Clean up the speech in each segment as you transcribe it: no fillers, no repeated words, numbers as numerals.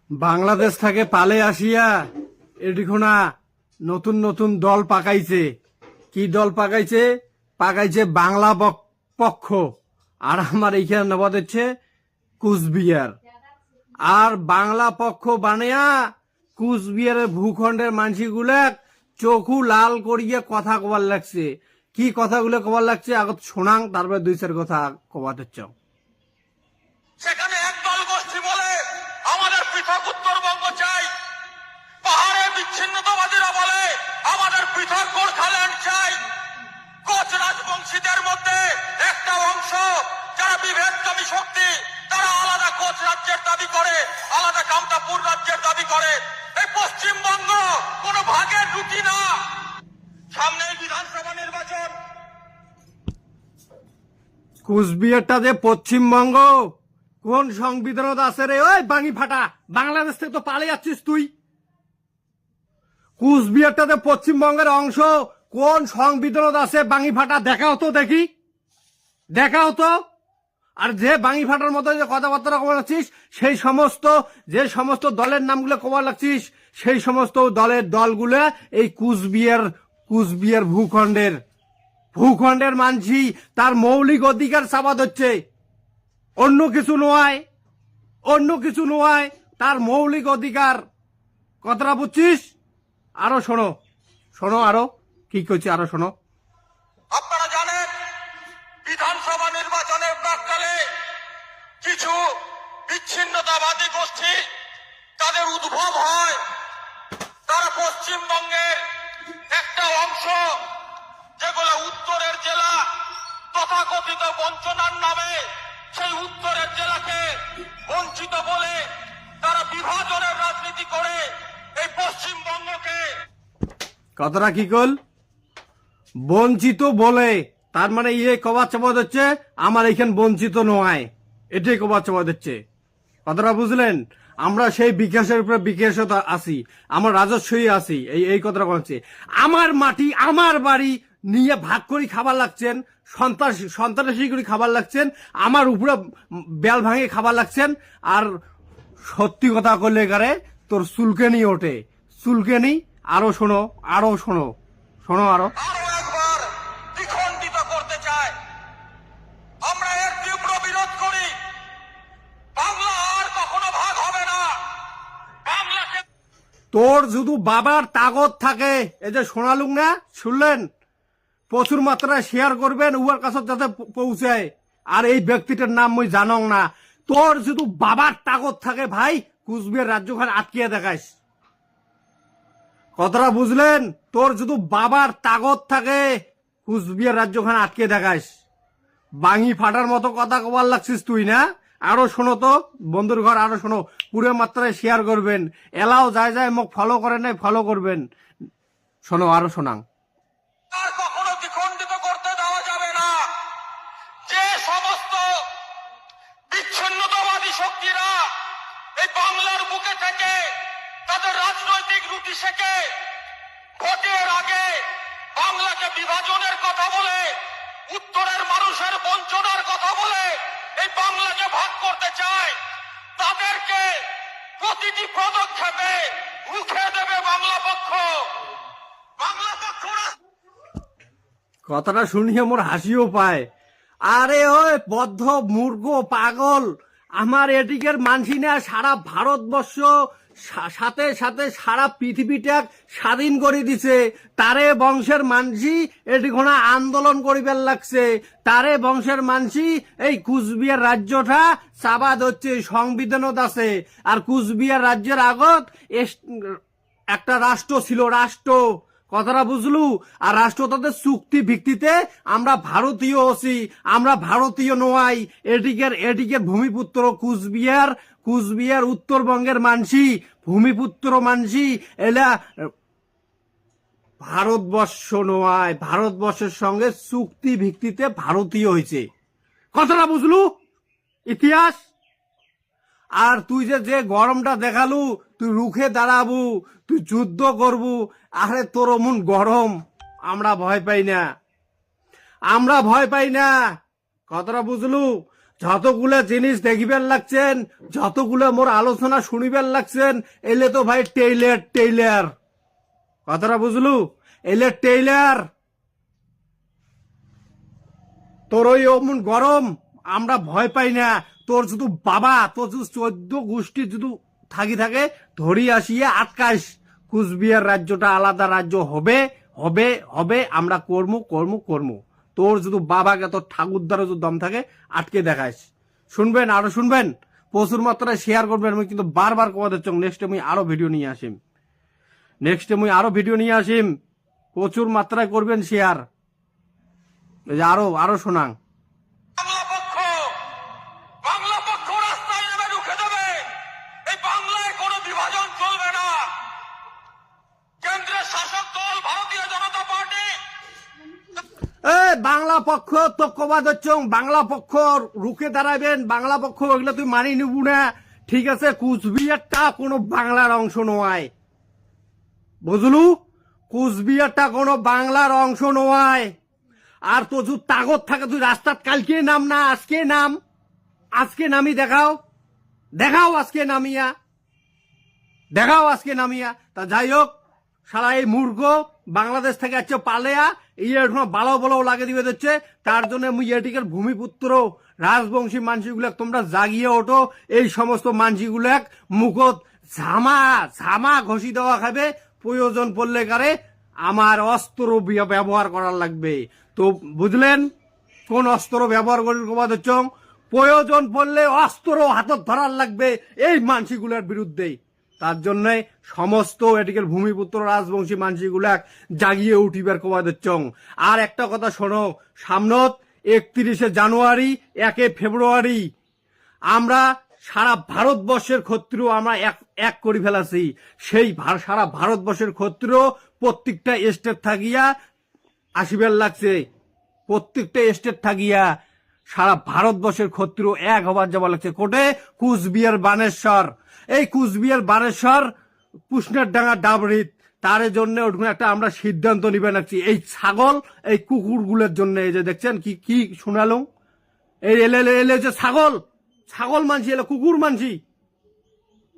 বাংলাদেশ থেকে পালে আসিয়া এটিখোনা নতুন নতুন দল পাকাইছে। কি দল পাকাইছে? পাকাইছে বাংলা পক্ষ। আর আমার এইখানে নবাদ হচ্ছে কুচবিহার। আর বাংলা পক্ষ বানিয়া কুচবিহারের ভূখণ্ডের মানসিগুলা চোখু লাল করিয়া কথা কবার লাগছে। কি কথাগুলো কবার লাগছে আগত শোনাং, তারপরে দুই চার কথা কবার হচ্ছে। সেখানে একদল গোষ্ঠী বলে আমাদের পৃথক উত্তরবঙ্গ চাই, পাহাড়ে বিচ্ছিন্নতাবাদীরা বলে আমাদের পৃথক গোর্খাল্যান্ড চাই। কোচ রাজবংশীদের মধ্যে একটা অংশ যারা বিভেদকামী শক্তি, তারা আলাদা কোচ রাজ্যের দাবি করে, আলাদা কামতাপুর রাজ্যের দাবি করে। এই পশ্চিমবঙ্গ কোন ভাগের রুটি না। সামনে বিধানসভা নির্বাচন। কুচবিহারটা যে পশ্চিমবঙ্গ, কোন সংবিধানত আছে রে? ওই বাঙি ফাটা, বাংলাদেশ থেকে তো পালিয়ে যাচ্ছিস তুই। কুচবিহারটা যে পশ্চিমবঙ্গের অংশ, কোন সংবিধানত আছে বাঙি ফাটা? দেখাও তো দেখি, দেখাও তো। আর যে বাঙি ফাটার মতো যে কথাবার্তা কবার লাগছিস, সেই সমস্ত যে সমস্ত দলের নামগুলো কবার লাগছিস, সেই সমস্ত দলগুলো এই কুচবিহার ভূখণ্ডের মানসি তার মৌলিক অধিকার চাপাত হচ্ছে। অন্য কিছু নয়, অন্য কিছু নয়, তার মৌলিক অধিকার। কথাটা বুঝছিস? আরো শোনো, শোনো আরো কি করছে, আরো শোনো। আপনারা জানেন বিধানসভা নির্বাচনের প্রাক্কালে কিছু বিচ্ছিন্নতাবাদী গোষ্ঠী তাদের উদ্ভব হয়। তারা পশ্চিমবঙ্গের একটা অংশ, যেগুলো উত্তরের জেলা, তথাকথিত বঞ্চনার নামে সেই উত্তরের জেলাকে বঞ্চিত বলে তারা বিভাজনের রাজনীতি করে এই পশ্চিমবঙ্গকে। কথাটা কি কল? বঞ্চিত বলে, তার মানে ইয়ে কবার চাপা দিচ্ছে আমার এইখান বঞ্চিত নয়, এটাই কবার চাপা দিচ্ছে। কথাটা বুঝলেন? আমরা সেই বিকাশের উপরে বিকাশতা আছি, আমার রাজস্বই আছি। এই কথাটা বলছে। আমার মাটি আমার বাড়ি নিয়ে ভাগ করে খাবার লাগছেন, সন্ত্রাসী করে খাবার লাগছেন, আমার উপরে বেল ভাঙে খাবার লাগছেন। আর সত্যি কথা করলে এগারে তোর চুলকেনি ওঠে, চুলকেনি। আরো শোনো, আরো শোনো, শোনো আরো। আরো একবার দ্বিখণ্ডিত করতে চায়। আমরা এর তীব্র বিরোধ করি। বাংলা আর কখনো ভাগ হবে না। বাংলাকে তোর শুধু বাবার তাগত থাকে, এই যে শোনালুক না, শুনলেন? প্রচুর মাত্রায় শেয়ার করবেন, উহার কাছে যাতে পৌঁছায়। আর এই ব্যক্তিটার নাম মই জানং না। তোর শুধু বাবার তাগত থাকে ভাই, কুচবিহার রাজ্যখান আটকিয়ে দেখাইস। কথাটা বুঝলেন? তোর শুধু বাবার তাগত থাকে, কুচবিহার রাজ্যখান আটকে দেখাইস। বাঙি ফাটার মতো কথা কবার লাগছিস তুই না? আরো শোনো তো বন্ধুর ঘর, আরো শোনো, পুরো মাত্রায় শেয়ার করবেন। এলাও যায় যায় মুখ ফলো করে নাই, ফলো করবেন। শোনো, আরো শোনাং। আর কখনো দ্বিখণ্ডিত করতে দেওয়া যাবে না। যে সমস্ত বিচ্ছিন্নতাবাদী শক্তিরা এই বাংলার বুকে থেকে তাদের রাজনৈতিক রুটি শেখে, ভোটের আগে বাংলাকে বিভাজনের কথা বলে, উত্তরের মানুষের বঞ্চনার কথা বলে এই বাংলাকে ভাগ করতে চায়, তাদেরকে প্রতিটি পদক্ষেপে রুখে দেবে বাংলা পক্ষ। বাংলা পক্ষ কথাটা শুনিয়ে মোর হাসিও পায়। আরে ওই বদ্ধ মূর্খ পাগল, আমার এদিকের মানসি না সারা ভারতবর্ষ সাথে সাথে সারা পৃথিবীটা স্বাধীন করে দিছে। তারে বংশের মানসি এটিখানে আন্দোলন করিবার লাগছে। তারে বংশের মানসি এই কুচবিহার রাজ্যটা চাবাদ হচ্ছে, সংবিধানত আছে। আর কুচবিহার রাজ্যের আগত একটা রাষ্ট্র ছিল, রাষ্ট্র। কথাটা বুঝলু? আর রাষ্ট্র তাদের চুক্তি ভিত্তিতে আমরা ভারতীয় আছি, আমরা ভারতীয় নয়। এদিকের ভূমিপুত্র কুচবিহার উত্তরবঙ্গের মানসি, ভূমিপুত্র মানসি। এলা ভারতবর্ষ নয়, ভারতবর্ষের সঙ্গে চুক্তি ভিত্তিতে ভারতীয় হয়েছে। কথাটা বুঝলু? ইতিহাস। আর তুই যে গরমটা দেখালু, তুই রুখে দাঁড়াবু, তুই যুদ্ধ করবু। আরে তোর অমন গরম, আমরা ভয় পাই না, আমরা ভয় পাই না। কথাটা বুঝলু? যতগুলা জিনিস দেখিবেন লাগছেন, যতগুলা মোর আলোচনা শুনিবেন লাগছেন, এলে তো ভাই টেইলার কথাটা বুঝলু, এলে টেইলার। তোর ওই অমন গরম আমরা ভয় পাই না। তোর শুধু বাবা, তোর শুধু 14 গোষ্ঠী যদি থাকে ধরি আসিয়ে আটকাইস। কুচবিহার রাজ্যটা আলাদা রাজ্য হবে হবে হবে, আমরা কর্ম। তোর যদি বাবাকে, তোর ঠাকুরদারও যদি দম থাকে আটকে দেখাইস। শুনবেন, আরো শুনবেন, প্রচুর মাত্রায় শেয়ার করবেন। আমি কিন্তু বারবার কমাদের চং নেক্সট আমি আরো ভিডিও নিয়ে আসিম, প্রচুর মাত্রায় করবেন শেয়ার। আরো শোনাং। বাংলা পক্ষ রাস্তায় নেমে রুখে দেবে। এই বাংলায় কোনো বিভাজন চলবে না। কেন্দ্রের শাসক দল ভারতীয় জনতা পার্টি বাংলা পক্ষ তক্কবাদ হচ্ছে, বাংলা পক্ষ রুখে দাঁড়াবেন, বাংলা পক্ষ ওগুলো তুই মানি নিব না। ঠিক আছে, কুচবিহারটা কোনো বাংলার অংশ নয়, বুঝলু? কুচবিহারটা কোনো বাংলার অংশ নয়। আর তো যদি তাগত থাকে তুই রাস্তার কালকে নাম না, আজকে নামি দেখাও আজকে নামিয়া। তা যাই হোক, সারা এই মূর্খ বাংলাদেশ থেকে আছে পালেয়া বালো লাগে দিবে দিচ্ছে। তার জন্য মুই এটিকের ভূমিপুত্র রাজবংশী মানসিগুলো তোমরা জাগিয়ে ওঠো। এই সমস্ত মানসিগুলো মুখত ঝামা ঘষি দেওয়া খাবে, প্রয়োজন পড়লে কারে আমার অস্ত্র ব্যবহার করার লাগবে। তো বুঝলেন কোন অস্ত্র ব্যবহার করি কমাদ হচ্ছে? প্রয়োজন পড়লে অস্ত্র হাতত ধরার লাগবে এই মানসিগুলোর বিরুদ্ধে। তার জন্য সমস্ত এটিকে ভূমিপুত্র রাজবংশী মানসিগুলা জাগিয়ে উঠিবার কমাদ হচ্ছে। আর একটা কথা শোনো, সামনত 31শে জানুয়ারি 1 ফেব্রুয়ারি আমরা সারা ভারতবর্ষের ক্ষত্রিয় আমরা এক করে ফেলাছি। সেই সারা ভারতবর্ষের ক্ষত্রিয় প্রত্যেকটা স্টেট থাকিয়া আসিবার লাগছে, প্রত্যেকটা স্টেট থাকিয়া সারা ভারতবর্ষের ক্ষত্রিয় এক হবার যাবার লাগছে কোটে? কুচবিহার বানেশ্বর। এই কুচবিহার বানেশ্বর পুষ্ণের ডাঙ্গা ডাবরিত, তার জন্য একটা আমরা সিদ্ধান্ত নিবে লাগছি। এই ছাগল, এই কুকুরগুলোর জন্য। এই যে দেখছেন কি শোনালো, এই এলে যে ছাগল মানছি, এলে কুকুর মানছি।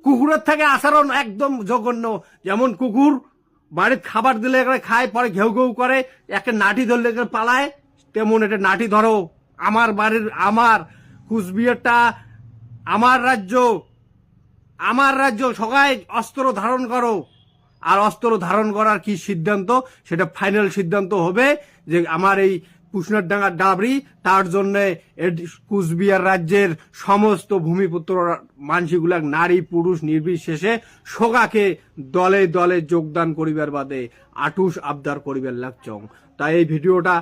কুকুরের থেকে আচরণ একদম জঘন্য। যেমন কুকুর বাড়ির খাবার দিলে খায়, পরে ঘেউ করে, একটা নাটি ধরলে পালায়, তেমন এটা নাটি ধরো। আমার বাড়ির, আমার কুচবিহারটা আমার রাজ্য, সবাই অস্ত্র ধারণ করো। আর অস্ত্র ধারণ করার কি সিদ্ধান্ত, সেটা ফাইনাল সিদ্ধান্ত হবে যে আমার এই পুষ্ণের ডাঙ্গার ডাবরি। তার জন্য কুচবিহার রাজ্যের সমস্ত ভূমিপুত্র মানসিগুলা নারী পুরুষ নির্বিশেষে সগাকে দলে যোগদান করিবার বাদে আটুস আবদার করিবার লাগছং। তাই এই ভিডিওটা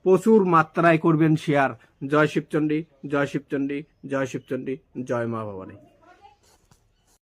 প্রচুর মাত্রায় করবেন শেয়ার। জয় শিবচণ্ডী, জয় মা ভবানী।